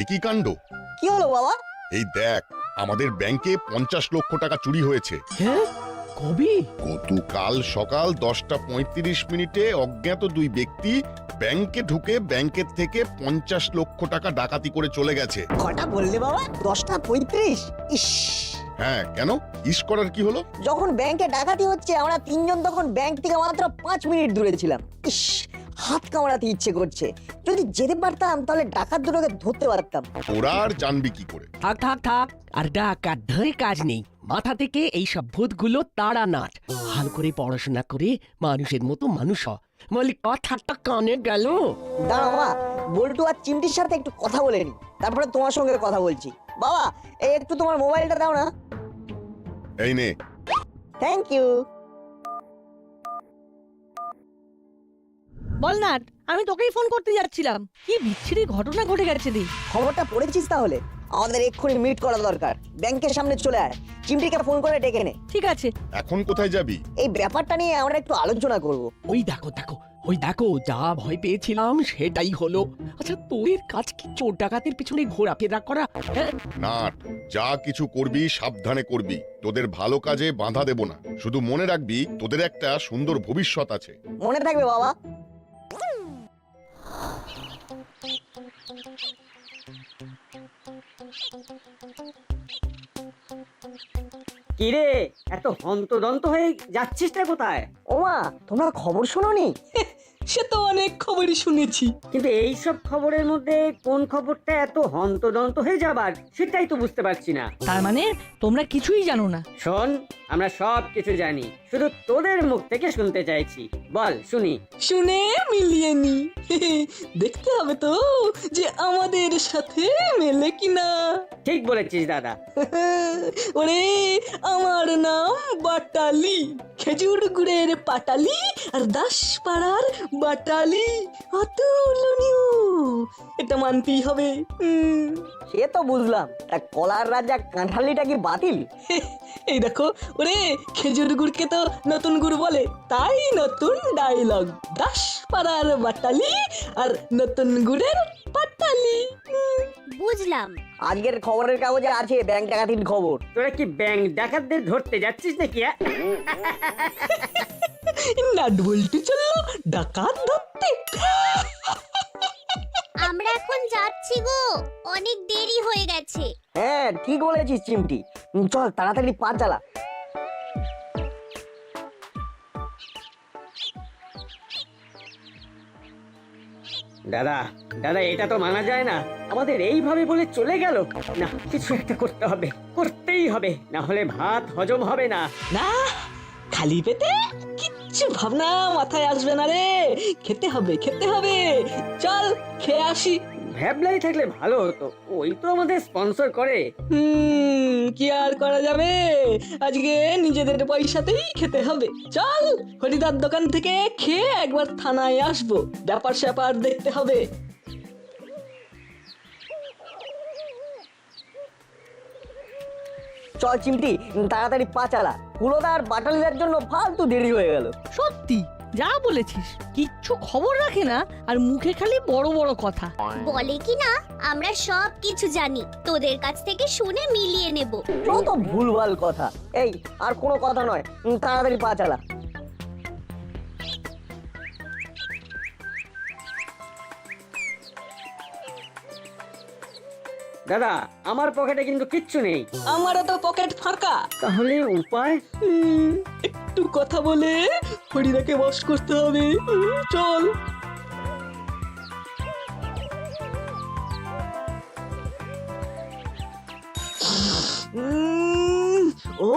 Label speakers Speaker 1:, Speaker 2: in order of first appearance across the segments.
Speaker 1: এ কি কাণ্ড!
Speaker 2: কি হলো বাবা?
Speaker 1: এই দেখ, আমাদের ব্যাংকে 50 লক্ষ টাকা চুরি হয়েছে।
Speaker 3: হ্যাঁ, কবে?
Speaker 1: গতকাল সকাল 10টা 35 মিনিটে অজ্ঞাত দুই ব্যক্তি ব্যাংকে ঢুকে ব্যাংকের থেকে 50 লক্ষ টাকা ডাকাতি করে চলে গেছে।
Speaker 2: কটা বললে বাবা? 10টা 35? ইস!
Speaker 1: হ্যাঁ, কেন? ইস করার কি হলো?
Speaker 2: যখন ব্যাংকে ডাকাতি হচ্ছে আমরা তিনজন তখন ব্যাংক থেকে মাত্র 5 মিনিট দূরে ছিলাম। ইস! হাত কামড়াতে ইচ্ছে করছে। যদি যেতে পারতাম তাহলে ডাকাত দুটোকে ধরতে পারতাম।
Speaker 1: ওরা আর জানবি কি করে?
Speaker 3: থাক থাক থাক, আর ডাকাত ধরে কাজ নেই। মাথা থেকে এইসব ভূতগুলো তাড়া নাট। ভালো করে পড়াশোনা করে মানুষের মতো মানুষ হ। বলি কথাটা কানে গেল?
Speaker 2: দাঁড়া বাবা, বল্টু আর চিমটির সাথে একটু কথা বলে নি, তারপরে তোমার সঙ্গে কথা বলছি। বাবা, এই একটু তোমার মোবাইলটা দাও না।
Speaker 1: এই নে।
Speaker 2: Thank you.
Speaker 4: বলনাট, আমি তোকেই ফোন করতে যাচ্ছিলাম। কি বিচ্ছিরি ঘটনা ঘটে গেছে রে।
Speaker 2: খবরটা পড়েছিস তাহলে? আমাদের এক্ষুনি মিট করা দরকার। ব্যাংকের সামনে চলে আয়, চিমটিকে ফোন করে ডেকে নে।
Speaker 4: ঠিক আছে।
Speaker 1: এখন কোথায় যাবি?
Speaker 2: এই ব্যাপারটা নিয়ে আমরা একটু আলোচনা করব।
Speaker 3: ওই দেখো দেখো, ওই দেখো, যা ভয় পেয়েছিলাম সেটাই হলো। আচ্ছা, তোদের কাজ কি চোর ডাকাতের পিছনে ঘোরাফেরা করা? হ্যাঁ?
Speaker 1: না, যা কিছু করবি সাবধানে করবি। তোদের ভালো কাজে বাধা দেব না। শুধু মনে রাখবি, তোদের একটা সুন্দর ভবিষ্যৎ আছে।
Speaker 2: মনে থাকবে বাবা।
Speaker 5: কিরে, এত হন্তদন্ত হয়ে যাচ্ছিসটা কোথায়?
Speaker 2: ওমা, তোমরা খবর শোনোনি?
Speaker 4: সে তো অনেক খবরই শুনেছি।
Speaker 5: কিন্তু এই সব খবরের মধ্যে কোন খবরটা এত হন্তদন্ত হয়ে যাবার সেটাই তো বুঝতে পারছি না।
Speaker 4: তার মানে তোমরা কিছুই জানো না?
Speaker 5: শোন, আমরা সব কিছু জানি, শুধু তোদের মুখ থেকে শুনতে চাইছি। বল শুনি।
Speaker 6: শুনে মিলিয়ে নি। দেখতে হবে তো যে আমাদের সাথে মেলে কিনা।
Speaker 5: ঠিক বলেছিস দাদা।
Speaker 6: ওরে, আমার নাম বাটালি, খেজুর গুড়ের পাটালি আর দাসপাড়ার বাটালি। অতুলনীয়, এটা মানতেই হবে।
Speaker 2: সে তো বুঝলাম, তা কলার রাজা কাঁঠালিটা কি বাতিল?
Speaker 6: এই দেখো, ওরে খেজুর গুড়কে তো নতুন গুড় বলে, তাই নতুন ডায়লগ। দাসপাড়ার বাটালি আর নতুন গুড়ের পাটালি।
Speaker 7: বুঝলাম।
Speaker 2: আজকের খবরের কাগজে আছে ব্যাংক ডাকাতির খবর।
Speaker 5: তোরা কি ব্যাংক ডাকাতদের ধরতে যাচ্ছিস নাকি?
Speaker 6: নাট বল্টু চললো ডাকাত ধরতে।
Speaker 7: আমরা এখন যাচ্ছি গো, অনেক দেরি হয়ে গেছে।
Speaker 2: হ্যাঁ, ঠিক বলেছিস চিমটি। চল তাড়াতাড়ি পা চালা।
Speaker 5: দাদা দাদা, এটা তো মানা যায় না। আমাদের এইভাবে বলে চলে গেল। না, কিছু একটা করতে হবে, করতেই হবে, না হলে ভাত হজম হবে না।
Speaker 6: না, খালি পেটে কিচ্ছু ভাবনা মাথায় আসবে না রে। খেতে হবে, খেতে হবে। চল খেয়ে আসি।
Speaker 5: ভ্যাবলাই থাকলে ভালো হতো, ওই তো আমাদের স্পন্সর করে।
Speaker 6: কি আর করা যাবে, আজকে নিজেদের পয়সাতেই খেতে হবে। চল হরিদার দোকান থেকে খেয়ে একবার থানায় আসবো, ব্যাপার স্যাপার দেখতে হবে।
Speaker 2: চল চিমটি, তাড়াতাড়ি পা চালা। হুলোদার বাটালিদের জন্য ফালতু দেরি হয়ে গেল।
Speaker 4: সত্যি যা বলেছিস, কিচ্ছু খবর রাখে না, আর মুখে খালি বড় বড় কথা
Speaker 7: বলে কি না আমরা সব কিছু জানি, তোদের কাছ থেকে শুনে মিলিয়ে নেব।
Speaker 2: যত ভুলভাল কথা। এই, আর কোনো কথা নয়, তাড়াতাড়ি পা চালা।
Speaker 5: দাদা, আমার পকেটে কিন্তু কিচ্ছু নেই।
Speaker 6: আমারও তো পকেট ফাঁকা।
Speaker 5: তাহলে উপায়?
Speaker 6: একটু কথা বলে হরিদাকে বশ করতে হবে। চল। ও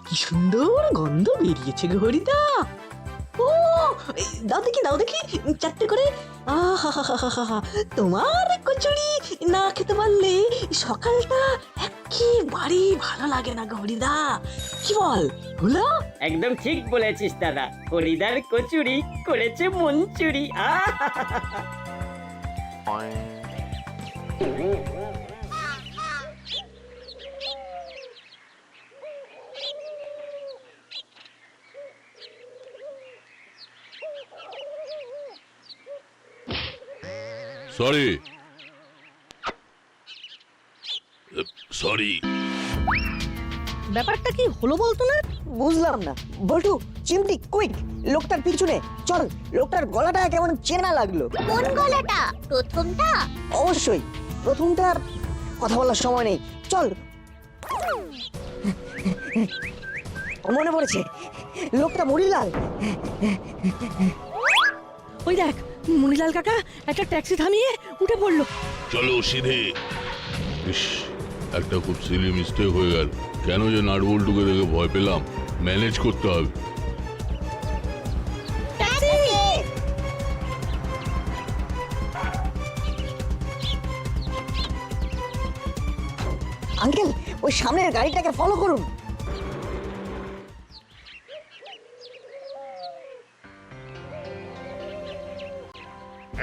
Speaker 6: কি সুন্দর গন্ধ বেরিয়েছে গো হরিদা। ও, দাও দেখি, দাও দেখি, চারটে করে। আহা, তোমার কচুরি না খেতে পারলে সকালটা একেবারে ভালো লাগে না গো হরিদা। কি বল হলো?
Speaker 5: একদম ঠিক বলেছিস দাদা, হরিদার কচুরি করেছে মন চুরি।
Speaker 8: Sorry, sorry.
Speaker 4: ব্যাপারটা কি হলো বলতো না?
Speaker 2: বুঝলাম না। বল্টু, চিমটি, কুইক, লোকটার পিছনে চল। লোকটার গলাটা কেমন চেনা লাগলো।
Speaker 7: কোন গলাটা? প্রথমটা?
Speaker 2: অবশ্যই প্রথমটার কথা বলার সময় নেই, চল। মনে পড়েছে, লোকটা মরিলাল।
Speaker 4: ওই দেখ, মনিলাল কাকা একটা ট্যাক্সি থামিয়ে উঠে পড়লো।
Speaker 8: চলো সিধে। ইস, একটা খুব সিলি মিস্টেক হয়ে গেল। কেন যে নাটবল্টুকে দেখে ভয় পেলাম। ম্যানেজ করতে হবে।
Speaker 2: আঙ্কেল, ওই সামনের গাড়িটাকে ফলো করুন।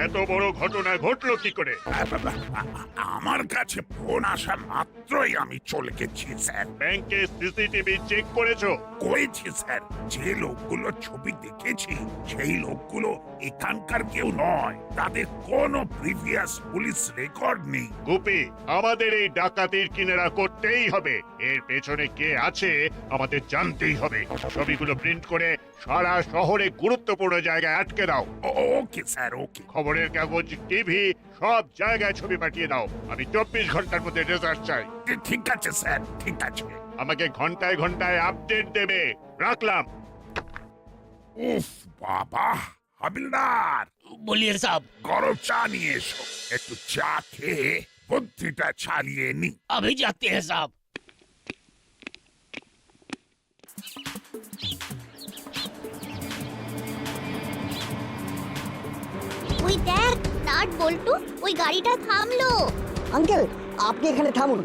Speaker 9: এত বড় ঘটনা ঘটলো কি করে?
Speaker 10: আমার কাছে ফোন আসা মাত্রই আমি চলে গেছি স্যার।
Speaker 9: ব্যাংকে সিসিটিভি চেক করেছো?
Speaker 10: করেছি স্যার। যে লোকগুলো ছবি দেখেছি সেই লোকগুলো এখানকার কেউ নয়। তাদের কোনো প্রিভিয়াস পুলিশ রেকর্ড নেই।
Speaker 9: গুপি, আমাদের এই ডাকাতির কিনারা করতেই হবে। এর পেছনে কে আছে আমাদের জানতেই হবে। ছবিগুলো প্রিন্ট করে সারা শহরে গুরুত্বপূর্ণ জায়গায় আটকে দাও।
Speaker 10: ওকে স্যার, ওকে।
Speaker 9: খবরের কাগজ, টিভি সব জায়গায় ছবি পাঠিয়ে দাও। আমি 24 ঘন্টার মধ্যে রেজাল্ট চাই।
Speaker 10: ঠিক আছে স্যার, ঠিক আছে।
Speaker 9: আমাকে ঘন্টায় ঘন্টায় আপডেট দেবে। রাখলাম।
Speaker 10: উফ বাবা, হাবিলদার
Speaker 8: বলিয়ে সাহেব।
Speaker 10: গরম চা নিয়ে এসো। একটু চা খেয়ে বুদ্ধিটা ছাড়িয়ে নি।
Speaker 8: अभी जाते हैं साहब।
Speaker 7: ওই দেখ, নাট বল্টু, ওই গাড়িটা থামলো।
Speaker 2: আঙ্কেল, আপনি এখানে থামুন।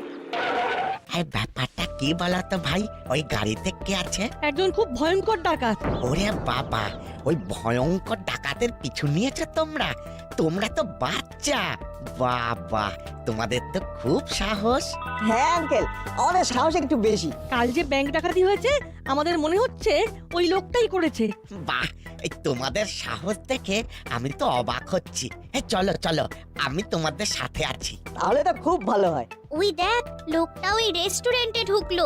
Speaker 11: এই ব্যাপারটা কি বলতো ভাই? ওই গাড়িতে কে আছে?
Speaker 4: একজন খুব ভয়ঙ্কর ডাকাত।
Speaker 11: ওরে বাবা, ওই ভয়ঙ্কর ডাকাতের পিছু নিয়েছো তোমরা? তোমরা তো বাচ্চা। বাবা, তোমাদের তো খুব সাহস।
Speaker 2: হ্যাঁ আঙ্কেল, আমাদের সাহস একটু বেশি।
Speaker 4: কাল যে ব্যাংক ডাকাতি হয়েছে আমাদের মনে হচ্ছে ওই লোকটাই করেছে।
Speaker 11: বাহ, এই তোমাদের সাহস দেখে আমি তো অবাক হচ্ছি। এই চলো চলো, আমি তোমাদের সাথে আছি।
Speaker 2: তাহলে তো খুব ভালো হয়।
Speaker 7: ওই দেখ, লোকটা ওই রেস্টুরেন্টে ঢুকলো।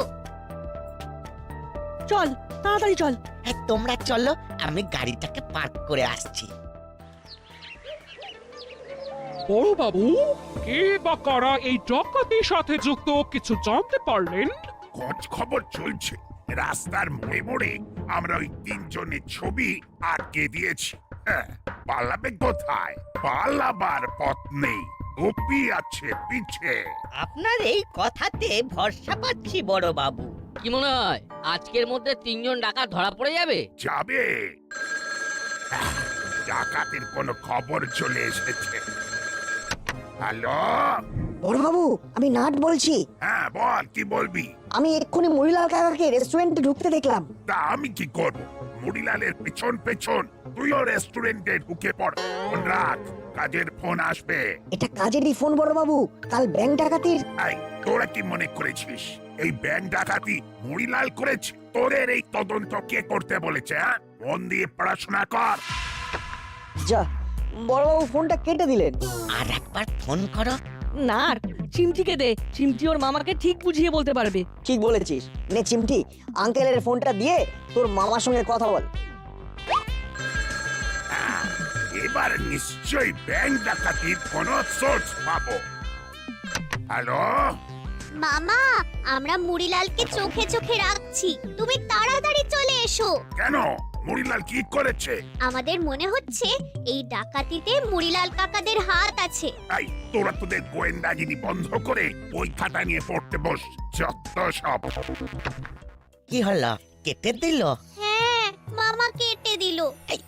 Speaker 4: চল, তাড়াতাড়ি চল।
Speaker 11: এই তোমরা চলো, আমি গাড়িটাকে পার্ক করে আসছি।
Speaker 12: বড় বাবু, কে বা কারা এই ডাকাতির সাথে যুক্ত কিছু জানতে পারলেন?
Speaker 10: খোঁজ খবর চলছে। রাস্তার মোড়ে মোড়ে আমরা ওই তিনজনের ছবি আটকে দিয়েছি। হ্যাঁ, পালাবে কোথায়? পালাবার পথ নেই। গোপী আছে পিছে।
Speaker 6: আপনার এই কথাতে ভরসা পাচ্ছি বড় বাবু।
Speaker 5: কি মনে হয় আজকের মধ্যে 3 জন ডাকাত ধরা পড়ে যাবে?
Speaker 10: যাবে। ডাকাতের কোনো খবর চলে এসেছে। হ্যালো,
Speaker 2: বড়বাবু, আমি নাট বলছি।
Speaker 10: হ্যাঁ বল, কি বলবি?
Speaker 2: আমি এক্ষুনি মরিলাল কাকাকে রেস্টুরেন্টে ঢুকতে দেখলাম।
Speaker 10: তা আমি কি করব? মুড়িলালের পেছন পেছন তুইও রেস্টুরেন্টে ঢুকে পড়। ফোন রাখ, কাজের ফোন আসবে।
Speaker 2: এটা কাজেরই ফোন বড়বাবু। কাল ব্যাংক ডাকাতির।
Speaker 10: এই, তোরা কি মনে করেছিস এই ব্যাংক ডাকাতি মুড়িলাল করেছে? তোদের এই তদন্ত কে করতে বলেছে? হ্যাঁ, মন দিয়ে পড়াশোনা কর।
Speaker 2: যা, বড়বাবু ফোনটা কেটে দিলেন।
Speaker 11: আর একবার ফোন করো।
Speaker 4: না, চিমটিকে দে। চিমটি ওর মামাকে ঠিক বুঝিয়ে বলতে পারবে।
Speaker 2: ঠিক বলেছিস। নে চিমটি, আঙ্কেলের ফোনটা দিয়ে তোর মামার সঙ্গে কথা বল।
Speaker 10: এবার নিশ্চয়ই ব্যাংক ডাকাতির কোনো সোর্স পাবো। হ্যালো
Speaker 7: মামা, আমরা মুড়িলালকে চোখে চোখে রাখছি। তুমি তাড়াতাড়ি চলে এসো।
Speaker 10: কেন? মুড়িলাল কি করেছে?
Speaker 7: আমাদের মনে হচ্ছে এই ডাকাতিতে মুড়িলাল কাকাদের হাত আছে।
Speaker 10: এই, তোরা তোদের গোয়েন্দাগিরি বন্ধ করে ওই খাতা নিয়ে পড়তে বস। যত সব।
Speaker 11: কি হলো, কেটে দিল?
Speaker 7: হ্যাঁ, মামা কেটে দিল।
Speaker 11: এই,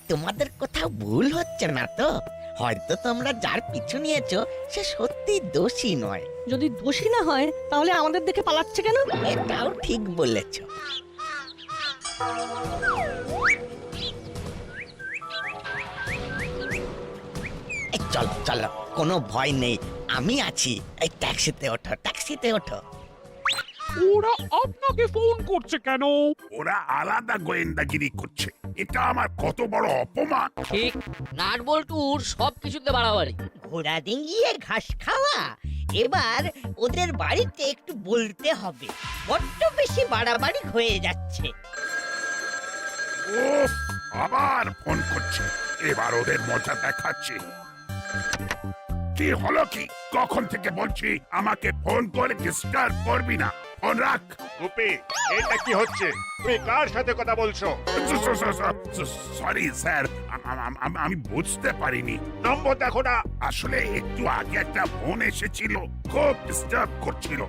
Speaker 11: তোমাদের কোথাও ভুল হচ্ছে না তো? হয়তো তোমরা যার পিছু নিয়েছো সে সত্যি দোষী নয়।
Speaker 4: যদি দোষী না হয় তাহলে আমাদের দেখে পালাচ্ছে কেন?
Speaker 11: এটাও ঠিক বলেছো। এই চলো চলো, কোনো ভয় নেই, আমি আছি। এই ট্যাক্সিতে ওঠো, ট্যাক্সিতে ওঠো।
Speaker 12: ওরা আপনাকে ফোন করছে কেন?
Speaker 10: ওরা আলাদা গোয়েন্দাগিরি করছে। এটা আমার কত বড় অপমান।
Speaker 5: ঠিক, নাট বল্টুর সব কিছুতে বাড়াবাড়ি।
Speaker 6: ঘোড়া ডিঙ্গিয়ে ঘাস খাওয়া,
Speaker 11: এবার ওদের বাড়িতে একটু বলতে হবে, বড্ড বেশি বাড়াবাড়ি হয়ে যাচ্ছে।
Speaker 10: উফ, আবার ফোন করছে, এবার ওদের মজা দেখাচ্ছি। কি হলো কি? কখন থেকে বলছি আমাকে ফোন করে ডিস্টার্ব করবি না, ফোন রাখ।
Speaker 9: গুপি, এটা কি হচ্ছে? তুমি কার সাথে কথা বলছো?
Speaker 10: সরি স্যার, আমি বুঝতে পারিনি।
Speaker 9: নম্বর দেখো না।
Speaker 10: আসলে একটু আগে একটা ফোন এসেছিল, খুব ডিস্টার্ব করছিল।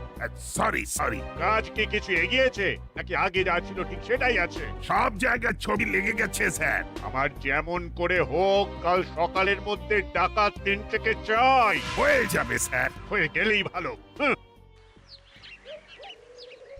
Speaker 10: Sorry sorry.
Speaker 9: কাজ কি কিছু এগিয়েছে নাকি আগে যা ছিল ঠিক সেটাই আছে?
Speaker 10: সব জায়গায় ছবি লেগে গেছে স্যার।
Speaker 9: আমার যেমন করে হোক কাল সকালের মধ্যে ডাকাত 3টেকে চাই।
Speaker 10: হয়ে যাবে স্যার।
Speaker 9: হয়ে গেলেই ভালো। হুঁ।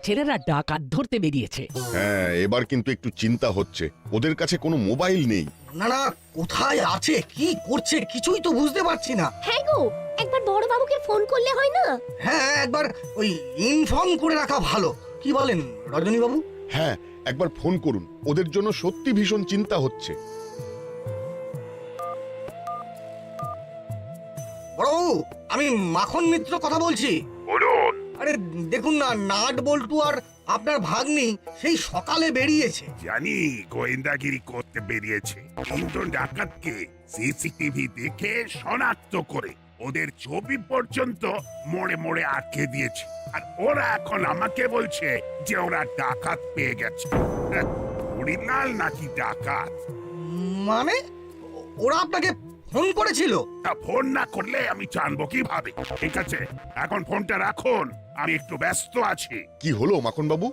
Speaker 3: ছেলেরা ডাকাত ধরতে বেরিয়েছে।
Speaker 1: হ্যাঁ, এবার কিন্তু একটু চিন্তা হচ্ছে, ওদের কাছে কোনো মোবাইল নেই।
Speaker 13: না না, কোথায় আছে, কি করছে কিছুই তো বুঝতে পারছি না।
Speaker 7: হ্যাঁ গো, একবার বড় বাবুকে ফোন করলে হয় না?
Speaker 13: হ্যাঁ, একবার ওই ইনফর্ম করে রাখা ভালো, কি বলেন রজনী বাবু?
Speaker 1: হ্যাঁ, একবার ফোন করুন, ওদের জন্য সত্যি ভীষণ চিন্তা হচ্ছে।
Speaker 13: বড়বাবু, আমি মাখন মিত্র কথা বলছি।
Speaker 10: বলুন।
Speaker 13: আরে দেখুন না, নাট বল্টু আর আপনার ভাগ্নি সেই সকালে বেরিয়েছে।
Speaker 10: জানি গোয়েন্দাগিরি করতে বেরিয়েছে, 3 জন ডাকাতকে সিসিটিভি দেখে শনাক্ত করে ওদের ছবি পর্যন্ত মোড়ে মোড়ে আটকে দিয়েছে। আর ওরা এখন আমাকে বলছে যে ওরা ডাকাত পেয়ে গেছে। হরিলাল নাকি ডাকাত?
Speaker 13: মানে ওরা আপনাকে ফোন করেছিল?
Speaker 10: তা ফোন না করলে আমি জানবো কিভাবে? ঠিক আছে, এখন ফোনটা রাখুন, আমি একটু ব্যস্ত আছি।
Speaker 1: কি হলো মাখন বাবু?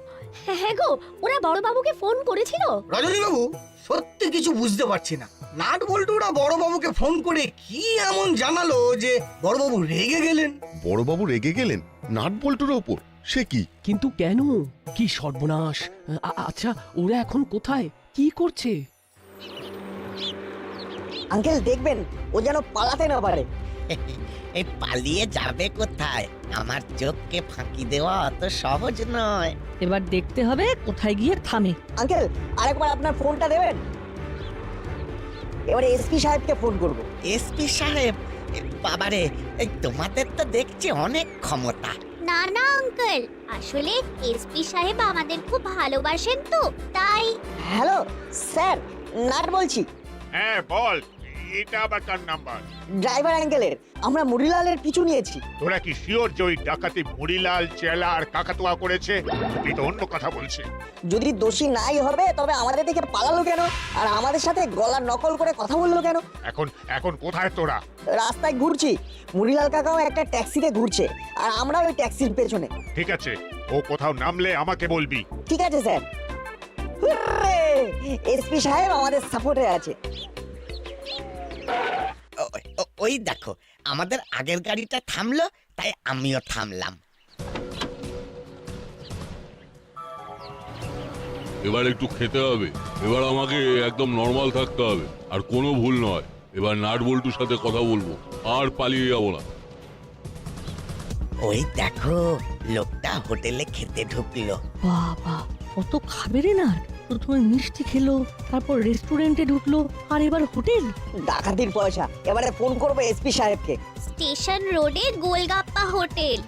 Speaker 7: হ্যাঁ গো, ওরা বড় বাবুকে ফোন করেছিল।
Speaker 13: রজনী বাবু, সত্যি কিছু বুঝতে পারছি না। নাট বল্টুরা বড়বাবুকে ফোন করে কি এমন জানালো যে বড়বাবু রেগে গেলেন?
Speaker 1: বড়বাবু রেগে গেলেন নাট বল্টুর ওপর? সে কি?
Speaker 3: কিন্তু কেন? কি সর্বনাশ! আচ্ছা, ওরা এখন কোথায়, কি করছে?
Speaker 2: আঙ্কেল দেখবেন ও যেন পালাতে না পারে।
Speaker 11: এই পালিয়ে যাবে কোথায়? আমার চোখকে ফাঁকি দেওয়া অত সহজ নয়।
Speaker 4: এবার দেখতে হবে কোথায় গিয়ে থামে।
Speaker 2: আঙ্কেল, আরেকবার আপনার ফোনটা দেবেন। এবারে এসপি সাহেবকে ফোন করব।
Speaker 11: এসপি সাহেব? বাবারে, এই তোমাদের তো দেখছি অনেক ক্ষমতা।
Speaker 7: না না আঙ্কেল, আসলে এসপি সাহেব আমাদের খুব ভালোবাসেন তো তাই।
Speaker 2: হ্যালো স্যার, নাট বলছি।
Speaker 9: হ্যাঁ বল, এটা আবার কার নাম্বার?
Speaker 2: ড্রাইভার আঙ্কেলের। আমরা মুড়িলালের পিছু নিয়েছি।
Speaker 9: তোরা কি শিওর যে ওই ডাকাতি মুড়িলাল, চেলা আর কাকাতুয়া করেছে? তুই তো অন্য কথা বলছে।
Speaker 2: যদি দোষী নাই হবে তবে আমাদের দেখে পালালো কেন, আর আমাদের সাথে গলার নকল করে কথা বললো কেন?
Speaker 9: এখন কোথায় তোরা?
Speaker 2: রাস্তায় ঘুরছি, মুড়িলাল কাকাও একটা ট্যাক্সিতে ঘুরছে, আর আমরা ওই ট্যাক্সির পেছনে।
Speaker 9: ঠিক আছে, ও কোথাও নামলে আমাকে বলবি।
Speaker 2: ঠিক আছে স্যার। এসপি সাহেব আমাদের সাপোর্টে আছে।
Speaker 11: ওই দেখো, আমাদের আগের গাড়িটা থামলো, তাই আমিও থামলাম।
Speaker 8: এবার একটু খেতে হবে, এবার আমাকে একদম নর্মাল থাকতে হবে, আর কোনো ভুল নয়। এবার নাট বল্টুর সাথে কথা বলবো, আর পালিয়ে যাবো না।
Speaker 11: ওই দেখো, লোকটা হোটেলে খেতে ঢুকলো।
Speaker 4: বাবা, কত খাবে রে না! প্রথমে মিষ্টি খেলো, তারপর রেস্টুরেন্টে ঢুকলো, আর এবার হোটেল।
Speaker 2: ডাকাতির পয়সা। এবারে ফোন করবো এসপি সাহেবকে।
Speaker 7: স্টেশন রোডে golgappa hotel.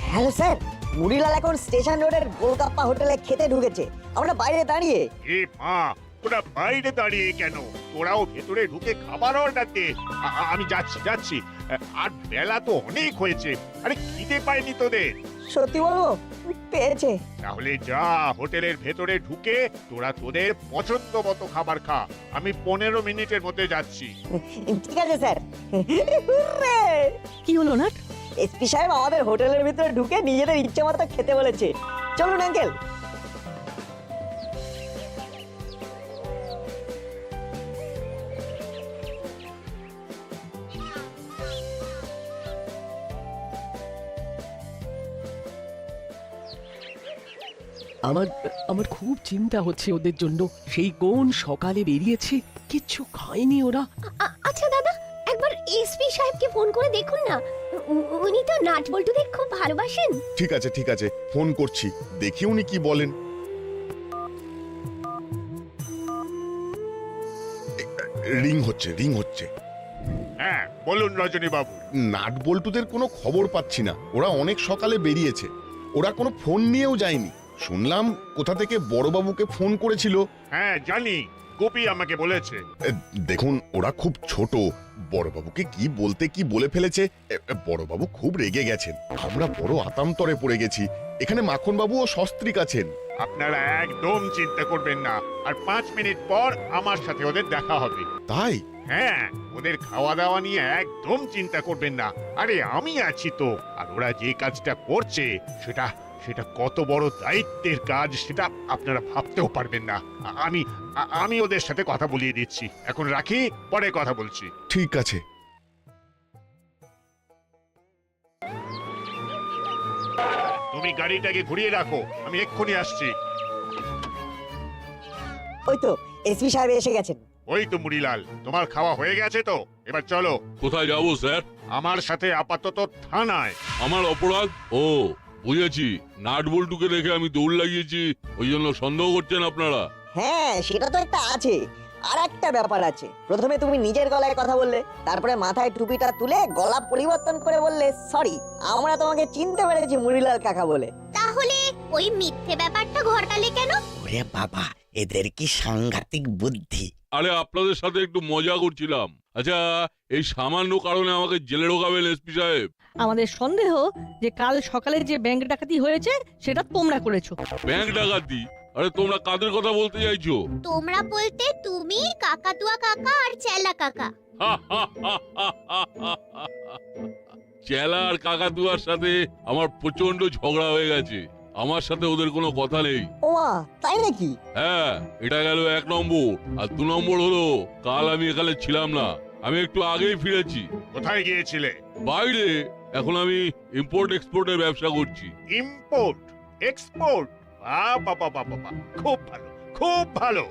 Speaker 2: Hello sir, Murilal এখন স্টেশন রোডের গোলগাপ্পা হোটেলে খেতে ঢুকেছে। আমরা বাইরে দাঁড়িয়ে।
Speaker 9: এ মা, ওরা বাইরে দাঁড়িয়ে কেন? তোরাও ভেতরে ঢুকে খাবার অর্ডার দে। আমি যাচ্ছি। আর বেলা তো অনেক হয়েছে। আরে খিদে পায়নি তোদের?
Speaker 2: সত্যি বলবো, পেয়েছে।
Speaker 9: তাহলে যা, হোটেলের ভেতরে ঢুকে তোরা তোদের পছন্দ মতো খাবার খা। আমি 15 মিনিটের মধ্যে যাচ্ছি।
Speaker 2: ঠিক আছে স্যার।
Speaker 4: কি হলো না?
Speaker 2: এসপি সাহেব আমাদের হোটেলের ভিতরে ঢুকে নিজেদের ইচ্ছে মতো খেতে বলেছে। চলুন আঙ্কেল।
Speaker 3: আমার আমার খুব চিন্তা হচ্ছে ওদের জন্য। সেই কোন সকালে বেরিয়েছে, কিচ্ছু খায়নি ওরা।
Speaker 7: আচ্ছা দাদা, একবার এসপি সাহেবকে ফোন করে দেখুন না, উনি তো নাট বল্টুদের খুব ভালোবাসেন।
Speaker 1: ঠিক আছে, ফোন করছি, দেখি উনি কি বলেন। রিং হচ্ছে।
Speaker 9: হ্যাঁ, বলুন রজনী বাবু।
Speaker 1: নাট বল্টুদের কোনো খবর পাচ্ছি না। ওরা অনেক সকালে বেরিয়েছে। ওরা কোনো ফোন নিয়েও যায়নি। শুনলাম কোথা থেকে বড়বাবুকে ফোন করেছিল।
Speaker 9: হ্যাঁ জানি, গোপী আমাকে বলেছে।
Speaker 1: দেখুন ওরা খুব ছোট। বড়বাবুকে কি বলতে কি বলে ফেলেছে। বড়বাবু খুব রেগে গেছেন। আমরা বড় আতান্তরে পড়ে গেছি। এখানে মাখনবাবু ও সস্ত্রীক আছেন।
Speaker 9: আপনারা একদম চিন্তা করবেন না, আর 5 মিনিট পর আমার সাথে ওদের দেখা হবে।
Speaker 1: তাই?
Speaker 9: হ্যাঁ, ওদের খাওয়া দাওয়া নিয়ে একদম চিন্তা করবেন না। আরে আমি আছি তো। আর ওরা যে কাজটা করছে সেটা সেটা কত বড় দায়িত্বের কাজ সেটা আপনারা ভাবতেও পারবেন না। আমি ওদের সাথে কথা বলিয়ে দিচ্ছি। এখন রাখি, পরে কথা বলছি।
Speaker 1: ঠিক আছে।
Speaker 9: তুমি গাড়িটাকে ঘুরিয়ে রাখো, আমি এক্ষুনি আসছি।
Speaker 2: ওই তো এসপি সাহেব এসে গেছেন।
Speaker 9: ওই তো মুড়িলাল, তোমার খাওয়া হয়ে গেছে তো? এবার চলো।
Speaker 8: কোথায় যাবো স্যার?
Speaker 9: আমার সাথে আপাতত থানায়।
Speaker 8: আমার অপরাধ? ও বুঝেছি, নাট বল্টুকে দেখে আমি দৌড় লাগিয়েছি, ওই জন্য সন্দেহ করছেন আপনারা?
Speaker 2: হ্যাঁ সেটা তো একটা আছে। আর একটা ব্যাপার আছে, প্রথমে তুমি নিজের গলায় কথা বললে, তারপরে মাথায় টুপিটা তুলে গলা পরিবর্তন করে বললে সরি, আমরা তোমাকে চিনতে পেরেছি মুড়িলাল কাকা বলে।
Speaker 7: তাহলে ওই মিথ্যে ব্যাপারটা ঘটালে কেন?
Speaker 11: ওরে বাবা, এদের কি সাংঘাতিক বুদ্ধি!
Speaker 8: আরে আপনাদের সাথে একটু মজা করছিলাম। আচ্ছা, এই সামান্য কারণে আমাকে জেলে ঢোকাবেন এসপি সাহেব?
Speaker 4: আমাদের সন্দেহ যে কাল সকালে যে ব্যাংক ডাকাতি হয়েছে সেটা তোমরা করেছো।
Speaker 8: ব্যাংক ডাকাতি? আরে তোমরা কাদের কথা বলতে চাইছো?
Speaker 7: তোমরা বলতে তুমি, কাকাতুয়া কাকা আর চেলা কাকা।
Speaker 8: চেলা আর কাকাতুয়ার সাথে আমার প্রচন্ড ঝগড়া হয়ে গেছে। আমার সাথে ওদের কোনো কথা নেই।
Speaker 2: ওমা, তাই নাকি?
Speaker 8: হ্যাঁ, এটা গেল 1 নম্বর। আর 2 নম্বর হলো, কাল আমি এখানে ছিলাম না, আমি একটু আগেই ফিরেছি।
Speaker 9: কোথায় গিয়েছিলে?
Speaker 8: বাইরে। এখন আমি ইম্পোর্ট এক্সপোর্টের ব্যবসা করছি।
Speaker 9: Import export? বাবা বাবা বাবা, খুব ভালো, খুব ভালো।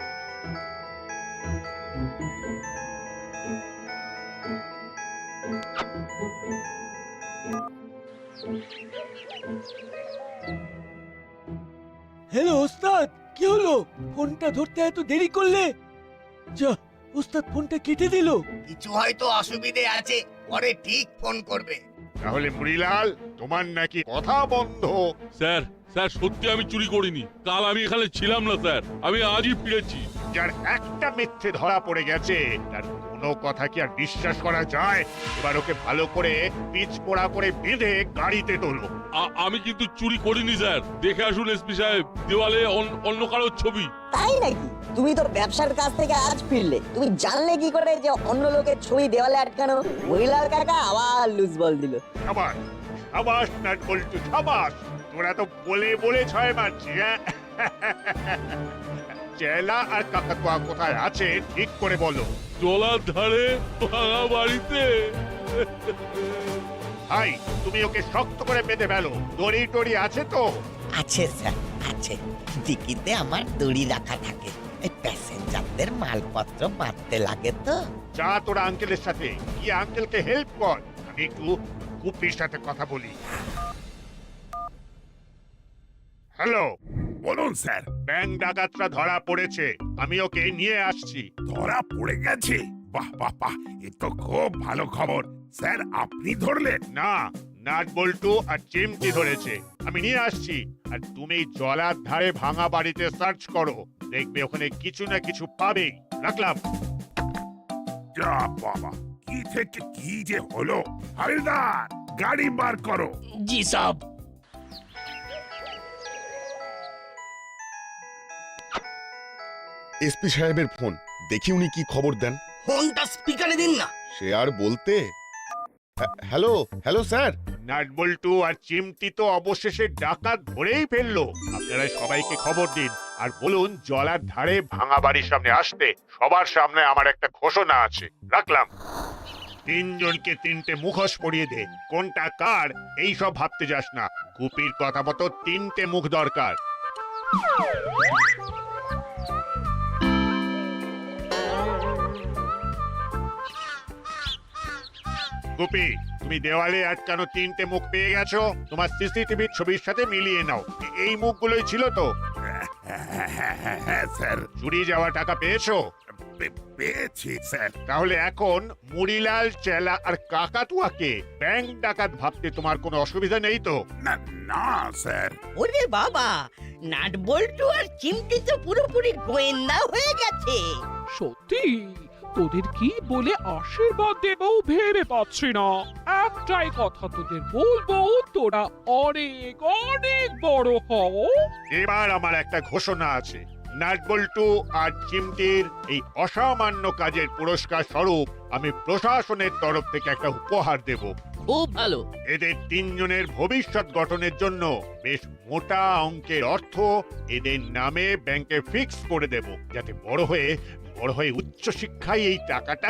Speaker 13: হ্যালো ওস্তাদ, কি হলো? ফোনটা ধরতে এত দেরি করলে? যা, ওস্তাদ ফোনটা কেটে দিল।
Speaker 10: কিছু হয়তো অসুবিধে আছে, পরে ঠিক ফোন করবে।
Speaker 9: তাহলে মুড়িলাল, তোমার নাকি কথা বন্ধ?
Speaker 8: স্যার, সত্যি আমি চুরি করিনি। কাল আমি এখানে ছিলাম না স্যার, আমি আজই ফিরেছি।
Speaker 9: যার একটা মিথ্যে ধরা পড়ে গেছে তার কোনো কথা কি আর বিশ্বাস করা যায়? এবার ওকে ভালো করে পিচ পোড়া করে বেঁধে গাড়িতে তোলো।
Speaker 8: আমি কিন্তু চুরি করিনি স্যার। দেখে আসুন এসপি সাহেব, দেওয়ালে অন্য কারোর ছবি।
Speaker 2: তাই নাকি? তুমি তো ব্যবসার কাছ থেকে আজ ফিরলে, তুমি জানলে কি করে যে অন্য লোকের ছবি দেওয়ালে আটকানো? মুড়িলাল কাকা আবার লুজ বল দিল।
Speaker 9: সাবাস সাবাস নাট বল্টু, সাবাস। তোরা তো বলে বলে ছয় মারছি। হ্যাঁ, চেলা আর কাকাতুয়া কোথায় আছে ঠিক করে বলো।
Speaker 8: জলার ধারে ভাঙা বাড়িতে।
Speaker 9: ভাই, তুমি ওকে শক্ত করে বেঁধে ফেলো। দড়ি টড়ি আছে তো?
Speaker 11: আছে স্যার, আছে। ডিকিতে আমার দড়ি রাখা থাকে। এই প্যাসেঞ্জারদের মালপত্র বাঁধতে লাগে তো।
Speaker 9: যা তোরা আঙ্কেলের সাথে গিয়ে আঙ্কেলকে হেল্প কর, আমি একটু গুপির সাথে কথা বলি। হ্যালো,
Speaker 10: বলুন স্যার।
Speaker 9: ব্যাংক ডাকাতরা ধরা পড়েছে, আমি ওকে নিয়ে আসছি।
Speaker 10: ধরা পড়ে গেছে? বাহ বাহ বাহ, এ তো খুব ভালো খবর। স্যার, আপনি ধরলেন?
Speaker 9: না, নাট বল্টু আর চিমটি ধরেছে, আমি নিয়ে আসছি। আর তুমি জলার ধারে ভাঙা বাড়িতে সার্চ করো, দেখবে ওখানে কিছু না কিছু পাবেই। রাখলাম।
Speaker 10: যা বাবা, কি থেকে কি যে হলো! হালদার, গাড়ি বার করো।
Speaker 3: জি সাব।
Speaker 1: এসপি সাহেবের ফোন, দেখি উনি কি খবর দেন।
Speaker 13: ফোনটা স্পিকারে দিন না।
Speaker 1: সে আর বলতে। Hello hello sir.
Speaker 9: নাট বল্টু আর চিমটি তো অবশেষে ডাকাত ধরেই ফেললো। আপনারা সবাইকে খবর দিন আর বলুন জলার ধারে ভাঙা বাড়ির সামনে আসতে। সবার সামনে আমার একটা ঘোষণা আছে। রাখলাম। 3 জনকে 3টে মুখোশ পরিয়ে দে। কোনটা কার এই সব ভাবতে যাস না। গুপির কথা মতো 3টে মুখ দরকার। গুপি, তুমি দেওয়ালে আটকানো 3টে মুখ পেয়ে গেছো? তোমার সিসিটিভি ছবির সাথে মিলিয়ে নাও। এই মুখগুলোই ছিল তো?
Speaker 10: হ্যাঁ স্যার।
Speaker 9: চুরি যাওয়া টাকা পেয়েছো?
Speaker 10: পেয়েছি স্যার।
Speaker 9: তাহলে এখন মুড়িলাল, চেলা আর কাকাতুয়াকে ব্যাংক ডাকাত ভাবতে তোমার কোনো অসুবিধা নেই তো?
Speaker 10: না না স্যার।
Speaker 11: ওরে বাবা, নাট বল্টু আর চিমটি তো পুরোপুরি গোয়েন্দা হয়ে গেছে।
Speaker 12: সত্যি তোদের কি বলে আশীর্বাদ দেবও ভেবে পাচ্ছি না। একটাই কথা তোদের বলবো, তোরা অনেক অনেক বড় হও।
Speaker 9: এবার আমার একটা ঘোষণা আছে। নাটবল্টু আর চিমটির এই অসামান্য কাজের পুরস্কার স্বরূপ আমি প্রশাসনের তরফ থেকে একটা উপহার দেব।
Speaker 3: খুব ভালো।
Speaker 9: এদের তিনজনের ভবিষ্যৎ গঠনের জন্য বেশ মোটা অঙ্কের অর্থ এদের নামে ব্যাংকে ফিক্স করে দেব, যাতে বড় হয়ে উচ্চ শিক্ষায় এই টাকাটা